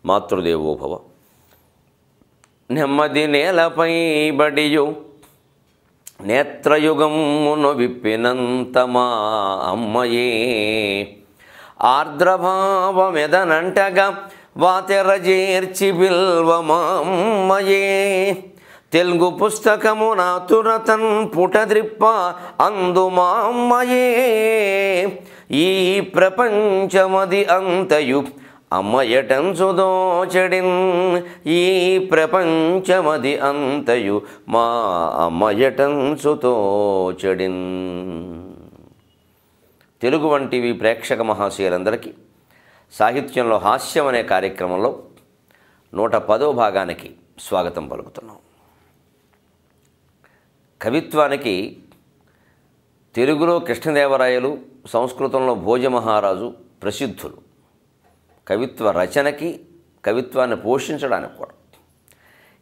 మాతృదేవోభవ. నెమ్మది నేలపై బడియు నేత్రయుగమును విప్పినంత మా అమ్మయే, ఆర్ద్రభావమెదనంటగా వాతెరజేర్చి బిల్వ మా అమ్మయే, తెలుగు పుస్తకము నాతురతన్ పుటద్రిప్ప అందు మా అమ్మయే, ఈ ప్రపంచమది అంతయు అమ్మయటంచుదోచడిన్, ఈ ప్రపంచమది అంతయు మా అమ్మయటంచుతోచడిన్. తెలుగు వంటివి ప్రేక్షక మహాశయులందరికీ సాహిత్యంలో హాస్యం అనే కార్యక్రమంలో 110వ భాగానికి స్వాగతం పలుకుతున్నాం. కవిత్వానికి తెలుగులో కృష్ణదేవరాయలు, సంస్కృతంలో భోజమహారాజు ప్రసిద్ధులు. కవిత్వ రచనకి, కవిత్వాన్ని పోషించడానికి కూడా.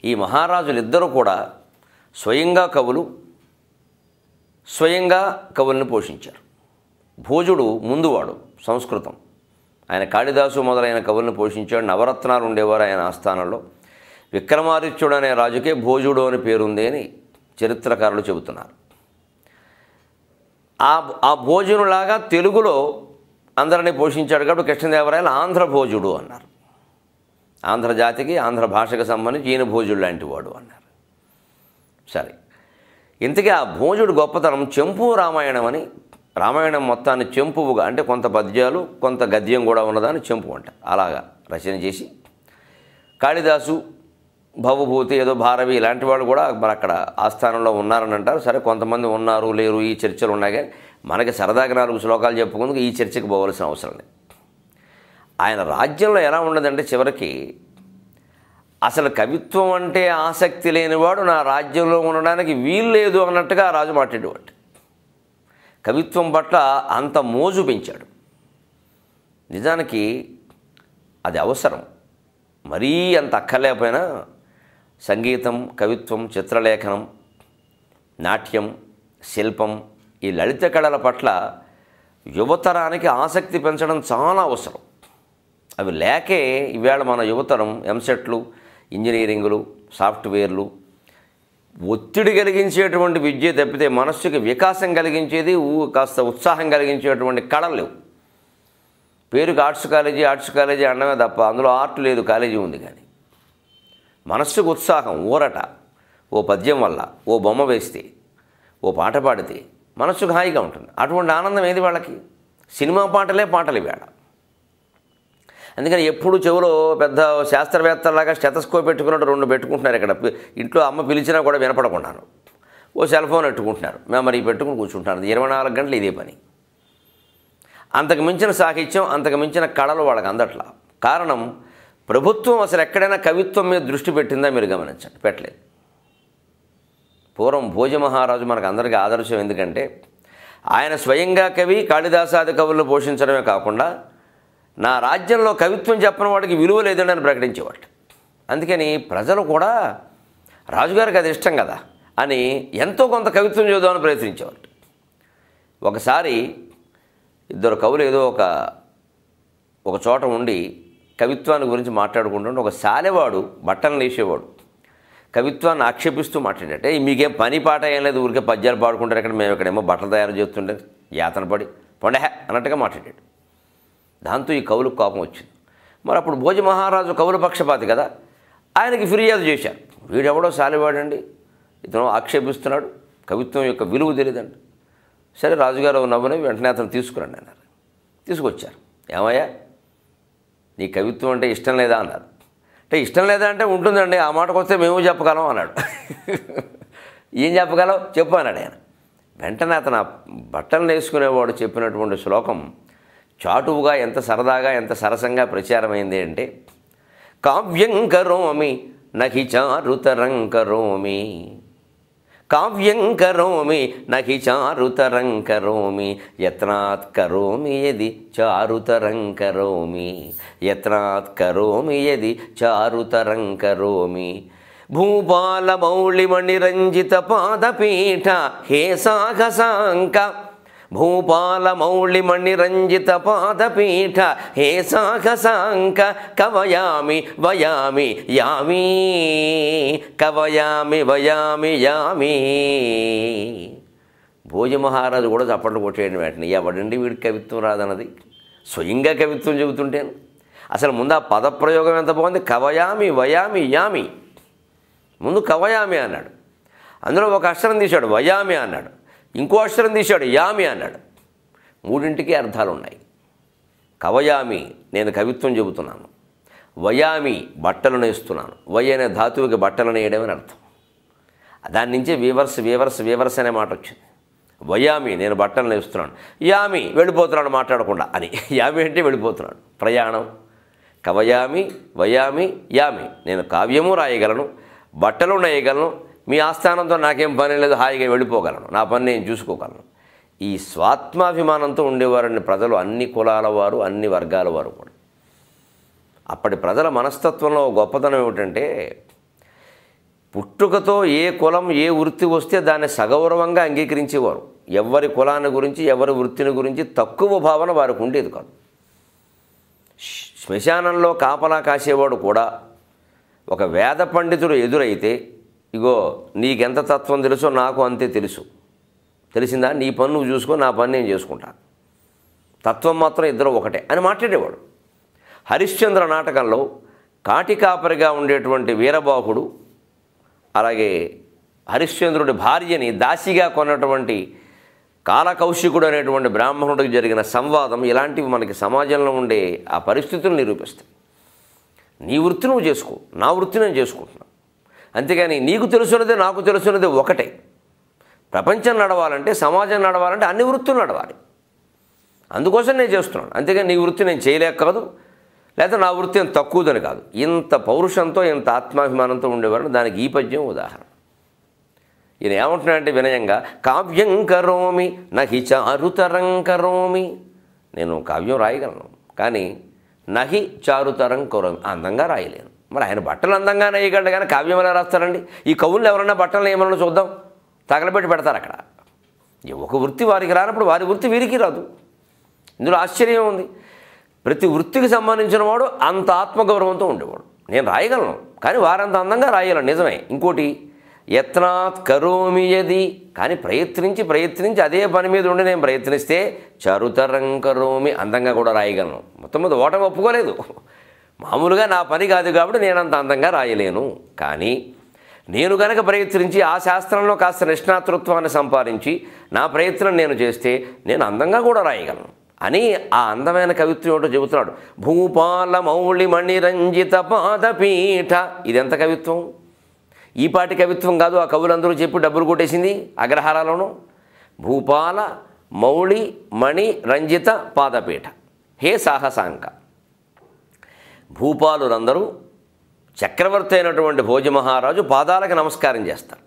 ఈ మహారాజులిద్దరూ కూడా స్వయంగా కవుల్ని పోషించారు. భోజుడు ముందువాడు సంస్కృతం. ఆయన కాళిదాసు మొదలైన కవుల్ని పోషించాడు. నవరత్నాలు ఉండేవారు ఆయన ఆస్థానంలో. విక్రమాదిత్యుడు అనే రాజుకే భోజుడు అని పేరుంది అని చరిత్రకారులు చెబుతున్నారు. ఆ భోజునులాగా తెలుగులో అందరినీ పోషించాడు కాబట్టి కృష్ణదేవరాయలు ఆంధ్ర భోజుడు అన్నారు. ఆంధ్ర జాతికి, ఆంధ్ర భాషకు సంబంధించి ఈయన భోజుడు లాంటి వాడు అన్నారు. సరే, ఇంతకీ ఆ భోజుడు గొప్పతనం చెంపు రామాయణం అని. రామాయణం మొత్తాన్ని చెంపువుగా, అంటే కొంత పద్యాలు కొంత గద్యం కూడా ఉన్నదాన్ని చెంపు అంటారు. అలాగా రచన చేసి కాళిదాసు, భవభూతి, ఏదో భారవి ఇలాంటి వాళ్ళు కూడా మరి అక్కడ ఆస్థానంలో ఉన్నారని అంటారు. సరే, కొంతమంది ఉన్నారు లేరు ఈ చర్చలు ఉన్నాయి, కానీ మనకి సరదాగా 4 శ్లోకాలు చెప్పుకుందుకు ఈ చర్చకు పోవాల్సిన అవసరం లేదు. ఆయన రాజ్యంలో ఎలా ఉండదంటే చివరికి అసలు కవిత్వం అంటే ఆసక్తి లేనివాడు నా రాజ్యంలో ఉండడానికి వీలు లేదు అన్నట్టుగా ఆ రాజు మాట్లాడేవాడు. కవిత్వం పట్ల అంత మోజు పెంచాడు. నిజానికి అది అవసరం. మరీ అంత అక్కర్లేకపోయినా సంగీతం, కవిత్వం, చిత్రలేఖనం, నాట్యం, శిల్పం, ఈ లలిత కళల పట్ల యువతరానికి ఆసక్తి పెంచడం చాలా అవసరం. అవి లేకే ఈవేళ మన యువతరం ఎంసెట్లు, ఇంజనీరింగులు, సాఫ్ట్వేర్లు, ఒత్తిడి కలిగించేటువంటి విద్య తప్పితే మనస్సుకి వికాసం కలిగించేది, కాస్త ఉత్సాహం కలిగించేటువంటి కళలు లేవు. పేరుకి ఆర్ట్స్ కాలేజీ అనడమే తప్ప అందులో ఆర్ట్ లేదు, కాలేజీ ఉంది. కానీ మనస్సుకు ఉత్సాహం, ఊరట, ఓ పద్యం వల్ల, ఓ బొమ్మ వేస్తే, ఓ పాట పాడితే మనస్సుకు హాయిగా ఉంటుంది. అటువంటి ఆనందం ఏది వాళ్ళకి? సినిమా పాటలు వేళ. అందుకని ఎప్పుడు చెవులో పెద్ద శాస్త్రవేత్తలాగా స్టెతస్కోప్ పెట్టుకున్నట్టు 2 పెట్టుకుంటున్నారు. ఇక్కడ ఇంట్లో అమ్మ పిలిచినా కూడా వినపడకుండాను ఓ సెల్ ఫోన్ పెట్టుకుంటున్నారు, మెమరీ పెట్టుకుని కూర్చుంటున్నారు. 24 గంటలు ఇదే పని. అంతకు మించిన సాహిత్యం, అంతకు మించిన కళలు వాళ్ళకి అందట్లా. కారణం, ప్రభుత్వం అసలు ఎక్కడైనా కవిత్వం మీద దృష్టి పెట్టిందా మీరు గమనించండి, పెట్టలేదు. పూర్వం భోజమహారాజు మనకు అందరికీ ఆదర్శం. ఎందుకంటే ఆయన స్వయంగా కవి, కాళిదాసాది కవులను పోషించడమే కాకుండా నా రాజ్యంలో కవిత్వం చెప్పిన వాడికి విలువ లేదని అని ప్రకటించేవాడు. అందుకని ప్రజలు కూడా రాజుగారికి అది ఇష్టం కదా అని ఎంతో కొంత కవిత్వం చూద్దామని ప్రయత్నించేవాడు. ఒకసారి 2 కవులు ఏదో ఒక చోట ఉండి కవిత్వాన్ని గురించి మాట్లాడుకుంటుంటే ఒక సాలెవాడు, బట్టలు వేసేవాడు, కవిత్వాన్ని ఆక్షేపిస్తూ మాట్లాడాటే, మీకేం పని పాట ఏం లేదు, ఊరికే పద్యాలు పాడుకుంటారు, ఇక్కడ మేము ఇక్కడేమో బట్టలు తయారు చేస్తుంటే యాతన పడి పొండే అన్నట్టుగా మాట్లాడాడు. దాంతో ఈ కవులకు కోపం వచ్చింది. మరి అప్పుడు భోజమహారాజు కవుల పక్షపాతి కదా, ఆయనకి ఫిర్యాదు చేశారు. వీడెవడో సాలివాడండి, ఇతను ఆక్షేపిస్తున్నాడు, కవిత్వం యొక్క విలువ తెలియదండి. సరే, రాజుగారు నవ్వుని వెంటనే అతను తీసుకురండి అన్నారు. తీసుకొచ్చారు. ఏమయ్యా, నీ కవిత్వం అంటే ఇష్టం లేదా అన్నారు. అంటే ఇష్టం లేదా అంటే ఉంటుందండి, ఆ మాటకు వస్తే మేము చెప్పగలం అన్నాడు. ఏం చెప్పగలం చెప్పు అన్నాడు ఆయన. వెంటనే అతను బట్టలు వేసుకునేవాడు చెప్పినటువంటి శ్లోకం చాటువుగా, ఎంత సరదాగా, ఎంత సరసంగా ప్రచారమైంది అంటే, కావ్యం కరోమి నహి చారుతరం కరోమి, కావ్యం కరోమి నహి చారుతరం కరోమి, యత్నాత్ కరోమి యది చారుతరం కరోమి, యత్నాత్ కరోమి యది చారుతరం కరోమి, భూపాల మౌళిమణిరంజిత పాదపీఠ హే సాహసాంక భూపాల మౌళి మణిరంజిత పాదపీఠ హే సాహసాంక కవయామి వయామి యామి కవయామి వయామి యామి. భోజమహారాజు కూడా చప్పట్లు కొట్టేయండి వెంటనే. ఎవడండి వీడికి కవిత్వం రాదన్నది? స్వయంగా కవిత్వం చెబుతుంటేను. అసలు ముందు ఆ పదప్రయోగం ఎంత బాగుంది. కవయామి వయామి యామి. ముందు కవయామి అన్నాడు, అందులో ఒక అక్షరం తీశాడు వయామి అన్నాడు, ఇంకో అక్షరం తీశాడు యామి అన్నాడు. మూడింటికి అర్థాలు ఉన్నాయి. కవయామి నేను కవిత్వం చెబుతున్నాను, వయామి బట్టలను వేస్తున్నాను. వయ అనే ధాతువుకి బట్టలను వేయడం అని అర్థం. దాని నుంచే వీవర్స్ అనే మాట వచ్చింది. వయామి నేను బట్టలను వేస్తున్నాను, యామి వెళ్ళిపోతున్నాడు మాట్లాడకుండా అని. యామి అంటే వెళ్ళిపోతున్నాడు, ప్రయాణం. కవయామి వయామి యామి నేను కావ్యము రాయగలను, బట్టలు నేయగలను, మీ ఆస్థానంతో నాకేం పని లేదు, హాయిగా వెళ్ళిపోగలను, నా పని నేను చూసుకోగలను. ఈ స్వాత్మాభిమానంతో ఉండేవారని ప్రజలు, అన్ని కులాల వారు, అన్ని వర్గాల వారు కూడా. అప్పటి ప్రజల మనస్తత్వంలో గొప్పతనం ఏమిటంటే, పుట్టుకతో ఏ కులం ఏ వృత్తి వస్తే దాన్ని సగౌరవంగా అంగీకరించేవారు. ఎవరి కులాన్ని గురించి ఎవరి వృత్తిని గురించి తక్కువ భావన వారికి ఉండేది కాదు. శ్మశానంలో కాపలా కాసేవాడు కూడా ఒక వేద పండితుడు ఎదురైతే, ఇగో నీకెంత తత్వం తెలుసో నాకు అంతే తెలుసు, తెలిసిందా, నీ పని నువ్వు చూసుకో, నా పని నేను చేసుకుంటాను, తత్వం మాత్రం ఇద్దరు ఒకటే అని మాట్లాడేవాడు. హరిశ్చంద్ర నాటకంలో కాటికాపరిగా ఉండేటువంటి వీరబాహుడు, అలాగే హరిశ్చంద్రుడి భార్యని దాసిగా కొన్నటువంటి కాలకౌశికుడు అనేటువంటి బ్రాహ్మణుడికి జరిగిన సంవాదం, ఇలాంటివి మనకి సమాజంలో ఉండే ఆ పరిస్థితులు నిరూపిస్తాయి. నీ వృత్తి నువ్వు చేసుకో, నా వృత్తి నేను చేసుకుంటున్నాను, అంతేగాని నీకు తెలుసున్నదే నాకు తెలుసున్నదే ఒకటే. ప్రపంచం నడవాలంటే, సమాజం నడవాలంటే అన్ని వృత్తులు నడవాలి. అందుకోసం నేను చేస్తున్నాను, అంతేగాని నీ వృత్తి నేను చేయలేక కాదు, లేకపోతే నా వృత్తి ఏం తక్కువదని కాదు. ఇంత పౌరుషంతో ఇంత ఆత్మాభిమానంతో ఉండేవారు. దానికి ఈ పద్యం ఉదాహరణ. ఈయన ఏమంటున్నాడంటే వినయంగా, కావ్యం కరోమి నహి చారుతరం కరోమి, నేను కావ్యం రాయగలను కానీ నహి చారుతరం కరోమి, అందంగా రాయలేను. మరి ఆయన బట్టలు అందంగా నేయగలడు కానీ కావ్యం ఎలా రాస్తారండి? ఈ కవులు ఎవరన్నా బట్టలు ఏమన్నా చూద్దాం, తగలబెట్టి పెడతారు అక్కడ. ఒక వృత్తి వారికి రానప్పుడు వారి వృత్తి వీరికి రాదు. ఇందులో ఆశ్చర్యం ఉంది. ప్రతి వృత్తికి సంబంధించిన వాడు అంత ఆత్మగౌరవంతో ఉండేవాడు. నేను రాయగలను కానీ వారంత అందంగా రాయగలను, నిజమే. ఇంకోటి, యత్నాత్ కరోమి యది, కానీ ప్రయత్నించి అదే పని మీద ఉండి నేను ప్రయత్నిస్తే చారుతరం కరోమి, అందంగా కూడా రాయగలను. మొత్తం మీద ఓటమి ఒప్పుకోలేదు. మామూలుగా నా పని కాదు కాబట్టి నేను అంత అందంగా రాయలేను, కానీ నేను కనుక ప్రయత్నించి ఆ శాస్త్రంలో కాస్త నిష్ణాతృత్వాన్ని సంపాదించి నా ప్రయత్నం నేను చేస్తే నేను అందంగా కూడా రాయగలను అని ఆ అందమైన కవిత్వం ఏమిటో చెబుతున్నాడు. భూపాల మౌళి మణిరంజిత పాదపీఠ, ఇదెంత కవిత్వం! ఈ పాటి కవిత్వం కాదు, ఆ కవులందరూ చెప్పి డబ్బులు కొట్టేసింది అగ్రహారాలను. భూపాల మౌళి మణి రంజిత పాదపీఠ హే సాహసాంక. భూపాలులందరూ చక్రవర్తి అయినటువంటి భోజమహారాజు పాదాలకు నమస్కారం చేస్తారట.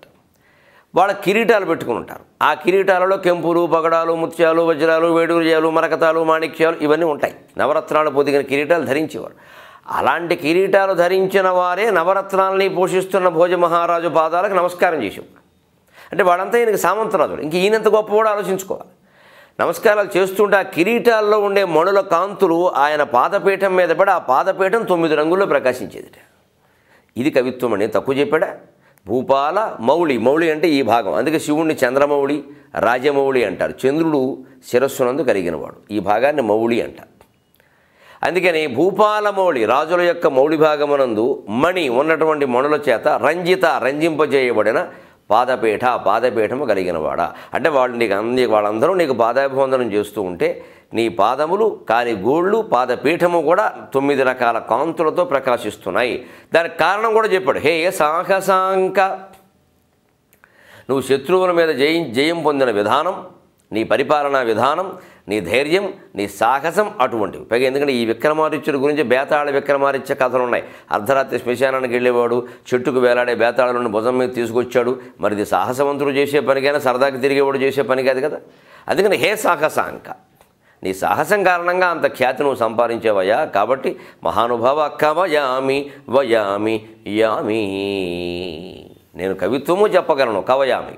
వాళ్ళ కిరీటాలు పెట్టుకుని ఉంటారు. ఆ కిరీటాలలో కెంపులు, పగడాలు, ముత్యాలు, వజ్రాలు, వేడూర్యాలు, మరకతాలు, మాణిక్యాలు ఇవన్నీ ఉంటాయి. నవరత్నాలు పొదిగిన కిరీటాలు ధరించేవారు. అలాంటి కిరీటాలు ధరించిన వారే నవరత్నాలని పోషిస్తున్న భోజమహారాజు పాదాలకు నమస్కారం చేసేవారు. అంటే వాళ్ళంతా ఈయనకి సామంతరాజులు. ఇంక ఈయనంత గొప్ప కూడా ఆలోచించుకోవాలి. నమస్కారాలు చేస్తుంటే ఆ కిరీటాల్లో ఉండే మణుల కాంతులు ఆయన పాదపీఠం మీద పడి ఆ పాదపీఠం 9 రంగుల్లో ప్రకాశించేది. ఇది కవిత్వం అని తక్కువ చెప్పాడా? భూపాల మౌళి, మౌళి అంటే ఈ భాగం, అందుకే శివుణ్ణి చంద్రమౌళి, రాజమౌళి అంటారు. చంద్రుడు శిరస్సునందు కలిగినవాడు, ఈ భాగాన్ని మౌళి అంటారు. అందుకని భూపాల మౌళి, రాజుల యొక్క మౌళి భాగమునందు మణి ఉన్నటువంటి మణుల చేత రంజిత, రంజింపజేయబడిన పాదపీఠ, పాదపీఠము కలిగినవాడా. అంటే వాళ్ళందరూ నీకు పాదాభివందనం చేస్తూ ఉంటే నీ పాదములు, కాని గోళ్ళు, పాదపీఠము కూడా 9 రకాల కాంతులతో ప్రకాశిస్తున్నాయి. దానికి కారణం కూడా చెప్పాడు. హే సాహసాంక, నువ్వు శత్రువుల మీద జయం పొందిన విధానం, నీ పరిపాలనా విధానం, నీ ధైర్యం, నీ సాహసం అటువంటివి. పైగా ఎందుకంటే ఈ విక్రమాదిత్యుడి గురించి బేతాళ విక్రమాదిత్య కథలు ఉన్నాయి. అర్ధరాత్రి శ్మశానానికి వెళ్ళేవాడు, చెట్టుకు వేలాడే బేతాళులను భుజం మీద తీసుకొచ్చాడు. మరి ఇది సాహసవంతుడు చేసే పనికైనా సరదాకి తిరిగేవాడు చేసే పని కాదు కదా. అందుకని హే సాహసాంక, నీ సాహసం కారణంగా అంత ఖ్యాతి నువ్వు సంపాదించేవయ్యా. కాబట్టి మహానుభావ కవయామి వయామి యామి, నేను కవిత్వము చెప్పగలను, కవయామి.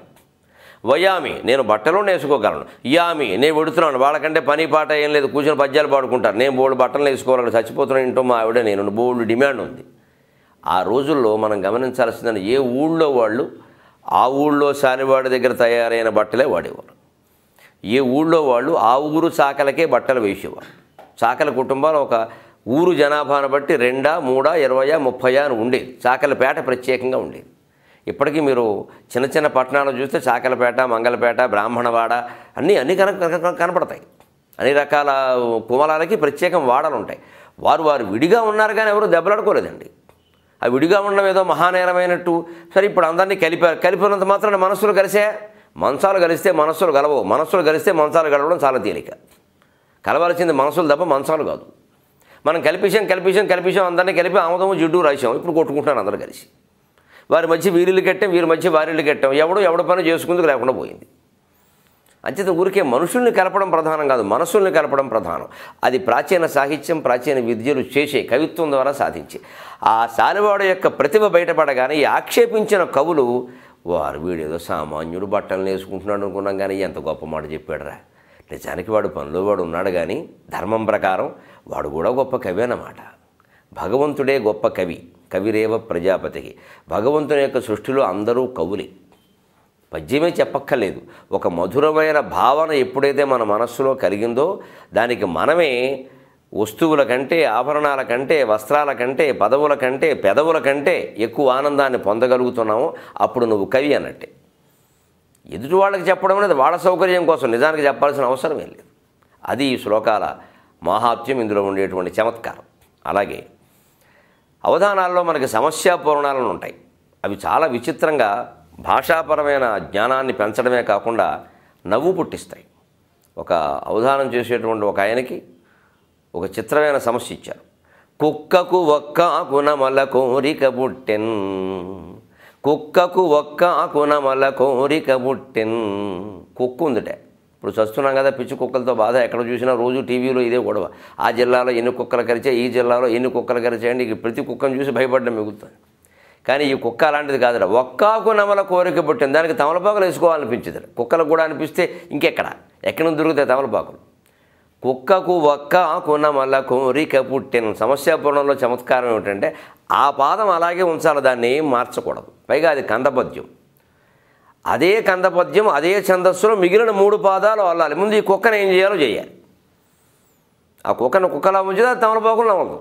వయామి నేను బట్టలు వేసుకోగలను, యామి నేను వెడుతున్నాను, వాళ్ళకంటే పని పాట ఏం లేదు, కూర్చొని పద్యాలు పాడుకుంటారు, నేను బోల్డ్ బట్టలు వేసుకోవాలని చచ్చిపోతున్నా ఇంటో మా ఆవిడ నేను బోల్డ్ డిమాండ్ ఉంది. ఆ రోజుల్లో మనం గమనించాల్సిందని ఏ ఊళ్ళో వాళ్ళు ఆ ఊళ్ళో సానివాడి దగ్గర తయారైన బట్టలే వాడేవారు. ఏ ఊళ్ళో వాళ్ళు ఆ ఊరు చాకలకే బట్టలు వేసేవారు. చాకల కుటుంబాలు ఒక ఊరు జనాభాను బట్టి 2, 3, 20, 30 అని ఉండేది. చాకలపేట ప్రత్యేకంగా ఉండేది. ఇప్పటికీ మీరు చిన్న చిన్న పట్టణాలు చూస్తే చాకలపేట, మంగళపేట, బ్రాహ్మణవాడ అన్నీ కనపడతాయి. అన్ని రకాల కుమలాలకి ప్రత్యేకం వాడలు ఉంటాయి. వారు విడిగా ఉన్నారు కానీ ఎవరు దెబ్బలాడుకోలేదండి. ఆ విడిగా ఉండడం ఏదో మహానేరమైనట్టు. సరే ఇప్పుడు అందరినీ కలిపినంత మాత్రాన మనస్సులు కలిసే. మనసాలు కలిస్తే మనస్సులు కలవవు, మనస్సులు కలిస్తే మనసాలు కలవడం చాలా తేలిక. కలవాల్సింది మనసులు తప్ప మనసాలు కాదు. మనం కలిపేశాం అందరినీ కలిపి ఆమోదము జిడ్డు రాసాం. ఇప్పుడు కొట్టుకుంటున్నారు అందరూ కలిసి. వారి మధ్య వీరిల్లు కట్టాం, వీరి మధ్య వారిల్లు కట్టాం. ఎవడ పని చేసుకుందుకు లేకుండా పోయింది. అంచేత ఊరికే మనుషుల్ని కలపడం ప్రధానం కాదు, మనసుల్ని కలపడం ప్రధానం. అది ప్రాచీన సాహిత్యం, ప్రాచీన విద్యలు చేసే కవిత్వం ద్వారా సాధించి ఆ సాలివాడు యొక్క ప్రతిభ బయటపడగానే ఈ ఆక్షేపించిన కవులు వారు వీడేదో సామాన్యుడు బట్టలు వేసుకుంటున్నాడు అనుకున్నాం కానీ ఎంత గొప్ప మాట చెప్పాడురా. నిజానికి వాడు పనిలో వాడు ఉన్నాడు కానీ ధర్మం ప్రకారం వాడు కూడా గొప్ప కవి అన్నమాట. భగవంతుడే గొప్ప కవి, కవిరేవ ప్రజాపతికి. భగవంతుని యొక్క సృష్టిలో అందరూ కవులే. పద్యమే చెప్పక్కర్లేదు. ఒక మధురమైన భావన ఎప్పుడైతే మన మనస్సులో కలిగిందో దానికి మనమే వస్తువుల కంటే, ఆభరణాల కంటే, వస్త్రాల కంటే, పదవుల కంటే, పెదవుల కంటే ఎక్కువ ఆనందాన్ని పొందగలుగుతున్నామో అప్పుడు నువ్వు కవి అన్నట్టే. ఎదుటి వాళ్ళకి చెప్పడం అనేది వాళ్ళ సౌకర్యం కోసం, నిజానికి చెప్పాల్సిన అవసరం ఏం లేదు. అది ఈ శ్లోకాల మాహాత్మ్యం, ఇందులో ఉండేటువంటి చమత్కారం. అలాగే అవధానాల్లో మనకి సమస్యాపూర్ణాలను ఉంటాయి. అవి చాలా విచిత్రంగా భాషాపరమైన జ్ఞానాన్ని పెంచడమే కాకుండా నవ్వు పుట్టిస్తాయి. ఒక అవధానం చేసేటువంటి ఒక ఆయనకి ఒక చిత్రమైన సమస్య ఇచ్చారు. కుక్కకు ఒక్క ఆకునమల కోరిక పుట్టెన్, కుక్కకు ఒక్క ఆకునమల కోరిక పుట్టెన్. కుక్క ఉందిటే. ఇప్పుడు చస్తున్నాం కదా పిచ్చి కుక్కలతో బాధ. ఎక్కడ చూసినా రోజు టీవీలో ఇదే గొడవ. ఆ జిల్లాలో ఎన్ని కుక్కలు కరిచాయి, ఈ జిల్లాలో ఎన్ని కుక్కలు కరిచాయండి. ఇక ప్రతి కుక్కను చూసి భయపడడం మిగులుతుంది. కానీ ఈ కుక్క అలాంటిది కాదురా. ఒక్కాకు నమల కోరిక పుట్టింది. దానికి తమలపాకులు వేసుకోవాలనిపించింది. కుక్కలకు కూడా అనిపిస్తే ఎక్కడ దొరుకుతాయి తమలపాకులు. కుక్కకు ఒక్క ఆకునమల కోరిక పుట్టిన. సమస్యాపూర్ణంలో చమత్కారం ఏమిటంటే ఆ పాదం అలాగే ఉంచాలి, దాన్ని ఏం మార్చకూడదు. పైగా అది కందపద్యం. అదే కందపద్యం అదే ఛందస్సులో మిగిలిన 3 పాదాలు అల్లాలి. ముందు ఈ కుక్కను ఏం చేయాలో చేయాలి. ఆ కుక్కను కుక్కలా ఉంచితే అది తమలపాకులు నవ్వదు.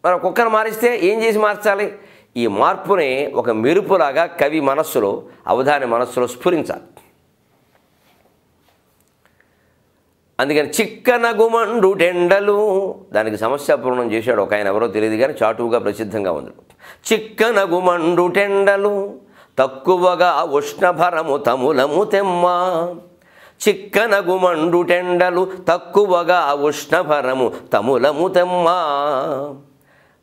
మరి కుక్కను మారిస్తే ఏం చేసి మార్చాలి? ఈ మార్పుని ఒక మెరుపులాగా కవి మనస్సులో, అవధాని మనస్సులో స్ఫురించాలి. అందుకని చిక్కనగుమండు టెండలు దానికి సమస్యాపూర్ణం చేశాడు ఒక ఆయన, ఎవరో తెలియదు కానీ చాటువుగా ప్రసిద్ధంగా ఉంది. చిక్కనగుమండు టెండలు తక్కువగా ఉష్ణభరము తములము తెమ్మ. చిక్కనగుమండు టెండలు తక్కువగా ఉష్ణభరము తములము తెమ్మ.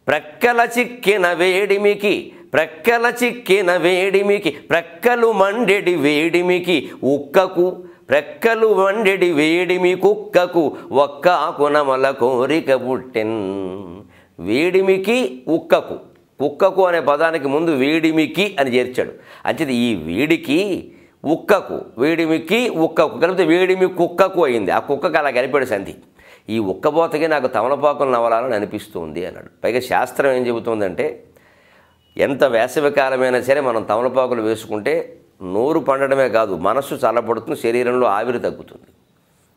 ప్రక్కల చిక్కిన వేడిమికి, ప్రక్కల చిక్కిన వేడిమికి, ప్రక్కలు మండెడి వేడిమికి ఉక్కకు, ప్రక్కలు మండెడి వేడిమి కుక్కకు ఒక్క ఆకునమల కోరిక పుట్టెన్. వేడిమికి ఉక్కకు, కుక్కకు అనే పదానికి ముందు వేడిమికి అని చేర్చాడు. అంచేది ఈ వేడికి ఉక్కకు, వేడిమికి ఉక్కకు కలిపితే వేడిమి కుక్కకు అయింది. ఆ కుక్కకు అలా కలిపాడు సంధి. ఈ ఉక్కబోతకి నాకు తమలపాకులు నవలాలని అనిపిస్తుంది అన్నాడు. పైగా శాస్త్రం ఏం చెబుతుందంటే ఎంత వేసవికాలమైనా సరే మనం తమలపాకులు వేసుకుంటే నోరు పండడమే కాదు, మనస్సు చల్లబడుతుంది, శరీరంలో ఆవిరి తగ్గుతుంది.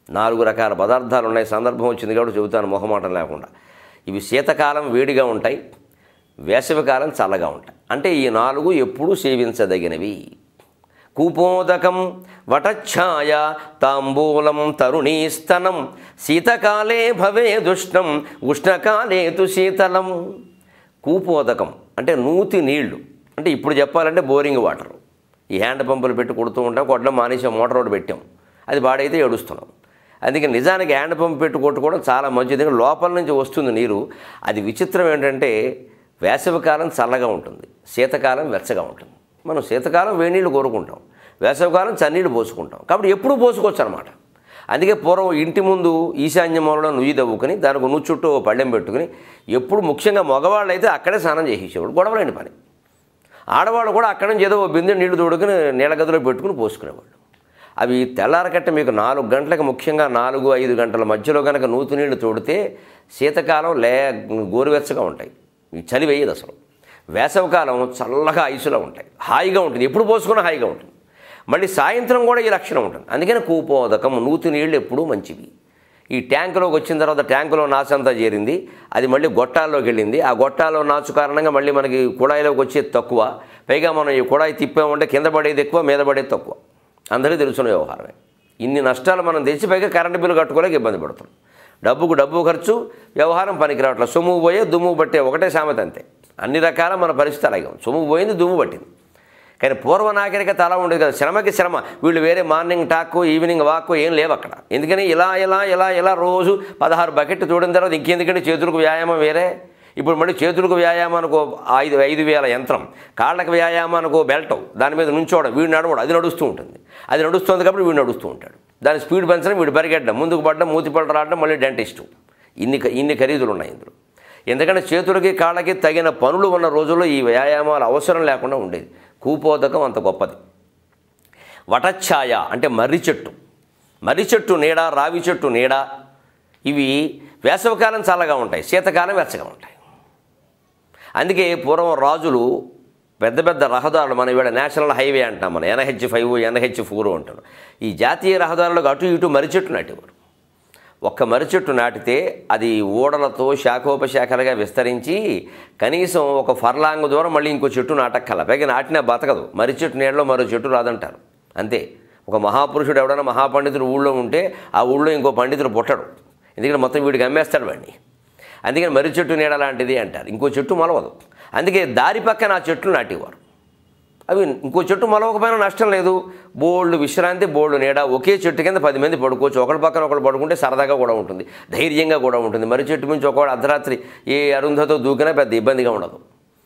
4 రకాల పదార్థాలు ఉన్నాయి. సందర్భం వచ్చింది కాబట్టి చెబుతాను మొహమాటం లేకుండా. ఇవి శీతకాలం వేడిగా ఉంటాయి, వేసవికాలం చల్లగా ఉంటాయి. అంటే ఈ 4 ఎప్పుడూ సేవించదగినవి. కూపోదకం వటఛాయ తాంబూలం తరుణీస్తనం శీతకాలే భవేదుష్ణం ఉష్ణకాలే తు శీతలం. కూపోదకం అంటే నూతి నీళ్లు. అంటే ఇప్పుడు చెప్పాలంటే బోరింగ్ వాటర్. ఈ హ్యాండ్ పంపులు పెట్టి కొడుతూ ఉంటాం, కొట్టడం మానేసాం, మోటార్ రోడ్డు పెట్టాం, అది పాడైతే ఏడుస్తున్నాం. అందుకే నిజానికి హ్యాండ్ పంప్ పెట్టి కొట్టుకోవడం చాలా మంచిది. లోపల నుంచి వస్తుంది నీరు. అది విచిత్రం ఏంటంటే వేసవికాలం చల్లగా ఉంటుంది, శీతకాలం వెచ్చగా ఉంటుంది. మనం శీతకాలం వేడి నీళ్ళు కోరుకుంటాం, వేసవికాలం చన్నీళ్ళు పోసుకుంటాం. కాబట్టి ఎప్పుడూ పోసుకోవచ్చు అనమాట. అందుకే పూర్వం ఇంటి ముందు ఈశాన్య మూలలో నుయ్యి తవ్వుకొని దానికి నువ్వు చుట్టూ పళ్ళెం పెట్టుకుని ఎప్పుడు ముఖ్యంగా మగవాళ్ళు అయితే అక్కడే స్నానం చేసేవాడు, గొడవలేని పని. ఆడవాళ్ళు కూడా అక్కడి నుంచి ఏదో బిందె నీళ్లు తోడుకుని నీళ్ళ గదిలో పెట్టుకుని పోసుకునేవాళ్ళు. అవి తెల్లారకట్ట మీకు 4 గంటలకు, ముఖ్యంగా 4-5 గంటల మధ్యలో కనుక నూతి నీళ్లు తోడితే శీతకాలం గోరువెచ్చగా ఉంటాయి, చలి వేయదు అసలు. వేసవికాలం చల్లగా ఐసులో ఉంటాయి, హాయిగా ఉంటుంది, ఎప్పుడు పోసుకున్నా హాయిగా ఉంటుంది. మళ్ళీ సాయంత్రం కూడా ఈ లక్షణం ఉంటుంది. అందుకని కూపోదకం, నూతి నీళ్ళు ఎప్పుడూ మంచివి. ఈ ట్యాంకులోకి వచ్చిన తర్వాత ట్యాంకులో నాచు అంతా చేరింది, అది మళ్ళీ గొట్టాల్లోకి వెళ్ళింది. ఆ గొట్టాల్లో నాచు కారణంగా మళ్ళీ మనకి కుళాయిలోకి వచ్చేది తక్కువ. పైగా మనం ఈ కుళాయి తిప్పామంటే కింద పడేది ఎక్కువ, మీద పడేది తక్కువ. అందరికీ తెలుసున్న వ్యవహారమే. ఇన్ని నష్టాలు మనం తెచ్చి పైగా కరెంటు బిల్లు కట్టుకోలేక ఇబ్బంది పడుతున్నాం. డబ్బుకు డబ్బు ఖర్చు, వ్యవహారం పనికి రావట్లేదు. సొమ్ము పోయే దుమ్ము పట్టే ఒకటే సామెత అంతే. అన్ని రకాల మన పరిస్థితి అలాగే ఉంది. సొమ్ము పోయింది, దుమ్ము పట్టింది. కానీ పూర్వ నాగరికత అలా ఉండేది కదా, శ్రమకి శ్రమ. వీళ్ళు వేరే మార్నింగ్ టాక్కు, ఈవినింగ్ వాక్కు ఏం లేవు అక్కడ. ఎందుకని ఇలా రోజు 16 బకెట్ తోడిన తర్వాత ఇంకెందుకంటే చేతులకు వ్యాయామం వేరే. ఇప్పుడు మళ్ళీ చేతులకు వ్యాయామానికి 5,000 యంత్రం, కాళ్ళకు వ్యాయామానికి బెల్ట్, దాని మీద నుంచోవడం, వీడు నడవడం, అది నడుస్తూ ఉంటుంది. అది నడుస్తుంది కాబట్టి వీడు నడుస్తూ ఉంటాడు. దాని స్పీడ్ పెంచడం, వీడు పరిగెట్టడం, ముందుకు పడడం, మూతి పడడం రావడం, మళ్ళీ డెంటిస్టు. ఇన్ని ఖరీదులు ఉన్నాయి ఇందులో. ఎందుకంటే చేతులకి కాళ్ళకి తగిన పనులు ఉన్న రోజుల్లో ఈ వ్యాయామాలు అవసరం లేకుండా ఉండేది. కూపోదకం అంత గొప్పది. వటఛాయ అంటే మర్రి చెట్టు నీడ, రావి చెట్టు నీడ, ఇవి వేసవికాలం చల్లగా ఉంటాయి, శీతకాలం వెచ్చగా ఉంటాయి. అందుకే పూర్వం రాజులు పెద్ద పెద్ద రహదారులు, మనం ఇవాళ నేషనల్ హైవే అంటాం, మనం NH5, NH4 అంటాం. ఈ జాతీయ రహదారులకు అటు ఇటు మర్రి చెట్టు నాటేవారు. ఒక్క మర్రి చెట్టు నాటితే అది ఓడలతో శాఖోపశాఖలుగా విస్తరించి కనీసం ఒక ఫర్లాంగ్ దూరం మళ్ళీ ఇంకో చెట్టు నాటక్కల. పైగా నాటినా బతకదు. మర్రి చెట్టు నీడలో మరో చెట్టు రాదంటారు. అంతే. ఒక మహాపురుషుడు ఎవడైనా మహాపండితుడు ఊళ్ళో ఉంటే ఆ ఊళ్ళో ఇంకో పండితుడు పుట్టడు. ఎందుకంటే మొత్తం వీడికి అమ్మేస్తాడు వాడిని. అందుకని మర్రి చెట్టు నీడ లాంటిది అంటారు. ఇంకో చెట్టు మొలవదు. అందుకే దారి పక్కన ఆ చెట్లు నాటేవారు. అవి ఇంకో చెట్టు మొలవకపోయినా నష్టం లేదు. బోల్డ్ విశ్రాంతి, బోల్డ్ నీడ. ఒకే చెట్టు కింద 10 మంది పడుకోవచ్చు. ఒకరి పక్కన ఒకరు పడుకుంటే సరదాగా కూడా ఉంటుంది, ధైర్యంగా కూడా ఉంటుంది. మర్రి చెట్టు నుంచి ఒకవేళ అర్ధరాత్రి ఏ అరుంధతో దూకినా పెద్ద ఇబ్బందిగా ఉండదు.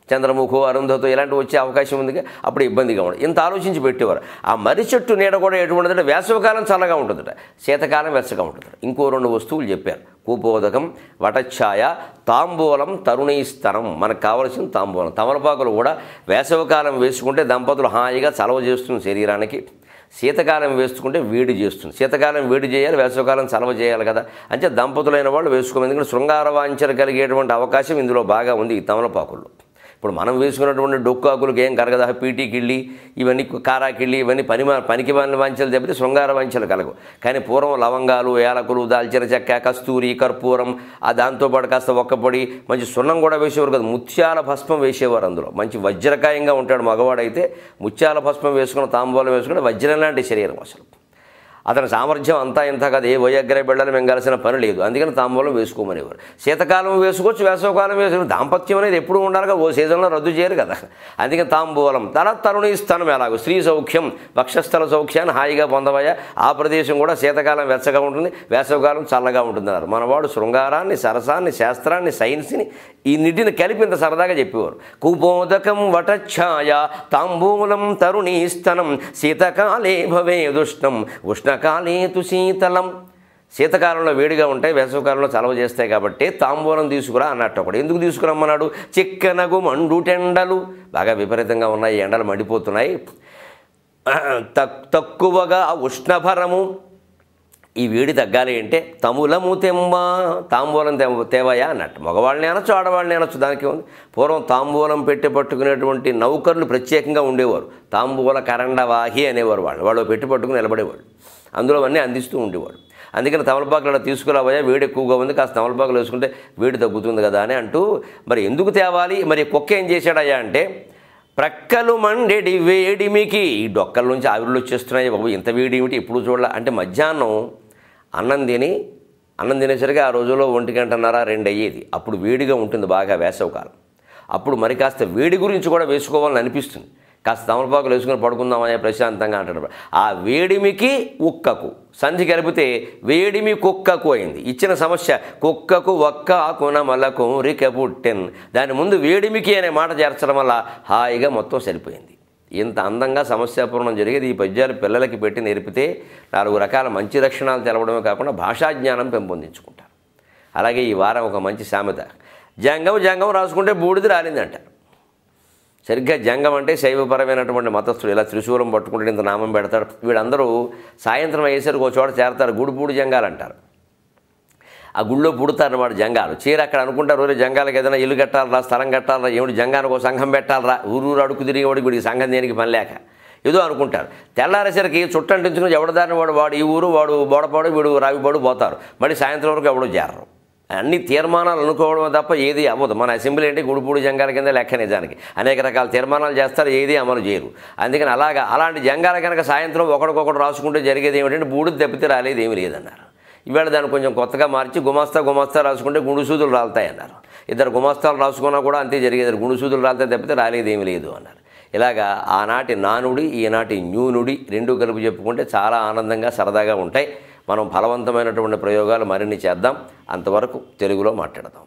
చంద్రముఖో, అరుంధతో ఇలాంటివి వచ్చే అవకాశం ఉంది, అప్పుడు ఇబ్బందిగా ఉండదు. ఇంత ఆలోచించి పెట్టేవారు. ఆ మర్రి చెట్టు నీడ కూడా ఎటువంటిదంటే వేసవికాలం చల్లగా ఉంటుందట, శీతకాలం వెచ్చగా ఉంటుందట. ఇంకో 2 వస్తువులు చెప్పారు. కూపోదకం, వటఛాయ, తాంబూలం, తరుణీస్తరం. మనకు కావలసిన తాంబూలం. తమలపాకులు కూడా వేసవికాలం వేసుకుంటే దంపతులు హాయిగా చలవ చేస్తుంది శరీరానికి. శీతకాలం వేసుకుంటే వేడి చేస్తుంది. శీతకాలం వేడి చేయాలి, వేసవికాలం చలవ చేయాలి కదా. అంటే దంపతులైన వాళ్ళు వేసుకోవాలి. ఎందుకంటే శృంగార వాంఛలు కలిగేటువంటి అవకాశం ఇందులో బాగా ఉంది ఈ తమలపాకుల్లో. ఇప్పుడు మనం వేసుకున్నటువంటి డొక్కాకులకు ఏం కరగదా, పీటీ కిళ్ళి, ఇవన్నీ కారాకిళ్ళి, ఇవన్నీ పనికి వాంఛలు తప్పితే శృంగార వాంఛలు కలగవు. కానీ పూర్వం లవంగాలు, యాలకులు, దాల్చిన చెక్క, కస్తూరి, కర్పూరం, ఆ దాంతోపాటు కాస్త ఒక్కపొడి, మంచి సున్నం కూడా వేసేవారు కదా. ముత్యాల భస్మం వేసేవారు అందులో. మంచి వజ్రకాయంగా ఉంటాడు మగవాడైతే. ముత్యాల భస్మం వేసుకున్న, తాంబూలం వేసుకుంటే వజ్రం లాంటి శరీరం అసలు. అతని సామర్థ్యం అంతా ఇంత కదా, ఏ వయగ్ర బిడ్డలు మింగాల్సిన పని లేదు. అందుకని తాంబూలం వేసుకోమనేవారు. శీతకాలం వేసుకోవచ్చు, వేసవకాలం వేసుకోవచ్చు. దాంపత్యం అనేది ఎప్పుడు ఉండాలిగా, ఓ సీజన్లో రద్దు చేయరు కదా. అందుకని తాంబూలం. తర్వాత తరుణీస్థానం ఎలాగో స్త్రీ సౌఖ్యం, వక్షస్థల సౌఖ్యాన్ని హాయిగా పొందవయ్యా. ఆ ప్రదేశం కూడా శీతకాలం వెచ్చగా ఉంటుంది, వేసవకాలం చల్లగా ఉంటుందన్నారు. మనవాడు శృంగారాన్ని, సరసాన్ని, శాస్త్రాన్ని, సైన్స్ని ఈ నిటిని కలిపి ఇంత సరదాగా చెప్పేవారు. కూపోదకం వటఛాయ తాంబూలం తరుణీస్తనం శీతకాలే భవేదుష్ణం ఉష్ణకాలే తు శీతలం. శీతకాలంలో వేడిగా ఉంటాయి, వేసవికాలంలో చలవ చేస్తాయి కాబట్టి తాంబూలం తీసుకురా అన్నట్టు. ఒకటి ఎందుకు తీసుకురమ్మన్నాడు? చిక్కనగు మండుటెండలు బాగా విపరీతంగా ఉన్నాయి, ఎండలు మండిపోతున్నాయి. తక్కువగా ఉష్ణభరము, ఈ వేడి తగ్గాలి అంటే తములము తెమ్మ, తాంబూలం తేవయా అన్నట్టు. మగవాళ్ళని అనొచ్చు, ఆడవాళ్ళని అనొచ్చు, దానికి ఉంది. పూర్వం తాంబూలం పెట్టి పట్టుకునేటువంటి నౌకర్లు ప్రత్యేకంగా ఉండేవారు. తాంబూల కరండవాహి అనేవారు. వాళ్ళు పెట్టి పట్టుకుని నిలబడేవాళ్ళు, అందులో అన్నీ అందిస్తూ ఉండేవాడు. అందుకని తమలపాకులు అలా తీసుకురావయ్యా, వేడి ఎక్కువగా ఉంది, కాస్త తమలపాకులు వేసుకుంటే వేడి తగ్గుతుంది కదా అని అంటూ. మరి ఎందుకు తేవాలి? మరి కుక్క ఏం చేశాడయ్యా అంటే, ప్రక్కలు మండెడి వేడిమికి, ఈ డొక్కల నుంచి ఆవిర్లు వచ్చేస్తున్నాయి బాబు, ఇంత వేడి ఏమిటి ఎప్పుడు చూడాల అంటే, మధ్యాహ్నం అన్నం తినేసరికి ఆ రోజుల్లో 1:30-2 అయ్యేది. అప్పుడు వేడిగా ఉంటుంది బాగా వేసవికాలం. అప్పుడు మరి కాస్త వేడి గురించి కూడా వేసుకోవాలని అనిపిస్తుంది. కాస్త తమలపాకులు వేసుకుని పడుకుందామని ప్రశాంతంగా అంటాడు. ఆ వేడిమికి ఉక్కకు సంధి కలిపితే వేడిమి కుక్కకు అయింది. ఇచ్చిన సమస్య కుక్కకు ఒక్క ఆకున మలకు రిక పుట్టెన్. దాని ముందు వేడిమికి అనే మాట చేర్చడం వల్ల హాయిగా మొత్తం సరిపోయింది. ఇంత అందంగా సమస్యాపూర్ణం జరిగేది. ఈ పద్యాలు పిల్లలకి పెట్టి నేర్పితే 4 రకాల మంచి లక్షణాలు తెలవడమే కాకుండా భాషాజ్ఞానం పెంపొందించుకుంటారు. అలాగే ఈ వారం ఒక మంచి సామెత, జంగం రాసుకుంటే బూడిద రాలిందంటారు. సరిగ్గా జంగం అంటే శైవపరమైనటువంటి మతస్థుడు, ఇలా త్రిశూలం పట్టుకుంటే ఇంత నామం పెడతాడు. వీళ్ళందరూ సాయంత్రం అయ్యేసరికి ఒక చోట చేరతారు, గుడిపూడి జంగాలు అంటారు. ఆ గుళ్ళో పుడతారన్నమాట జంగాలు. చీర అక్కడ అనుకుంటారు, ఊరే జంగాలకు ఏదైనా ఇల్లు కట్టాలరా, స్థలం కట్టాలరా, ఏమిటి జంగానికి ఒక సంఘం పెట్టాలరా, ఊరూరు అడుగు తిరిగేవాడికి వీడికి సంఘం దేనికి పని లేక ఏదో అనుకుంటారు. తెల్లారేసరికి చుట్టంటించుకుని ఎవడదారిని వాడు ఈ ఊరు, వాడు బోడపాడు, వీడు రావిపాడు పోతారు. మళ్ళీ సాయంత్రం వరకు ఎవడో చేరరు. అన్ని తీర్మానాలు అనుకోవడం తప్ప ఏది అవ్వదు. మన అసెంబ్లీ అంటే గుడిపూడి జంగాల కింద లెక్క. నిజానికి అనేక రకాల తీర్మానాలు చేస్తారు, ఏది అమలు చేయరు. అందుకని అలాంటి జంగాల కనుక సాయంత్రం ఒకడికొకడు రాసుకుంటే జరిగేది ఏమిటంటే బూడిద తప్పితే రాలేదు, ఏమీ లేదన్నారు. ఇవాళ దాన్ని కొంచెం కొత్తగా మార్చి గుమాస్తా రాసుకుంటే గుండుసూదులు రాలుతాయన్నారు. ఇద్దరు గుమాస్తాలు రాసుకున్నా కూడా అంతే జరిగేది, గుండుసూదులు రాలితే తప్పితే రాలేదు, ఏమీ లేదు అన్నారు. ఇలాగా ఆనాటి నానుడి, ఈనాటి న్యూనుడి రెండూ కలిపి చెప్పుకుంటే చాలా ఆనందంగా సరదాగా ఉంటాయి. మనం ఫలవంతమైనటువంటి ప్రయోగాలు మరిన్ని చేద్దాం. అంతవరకు తెలుగులో మాట్లాడదాం.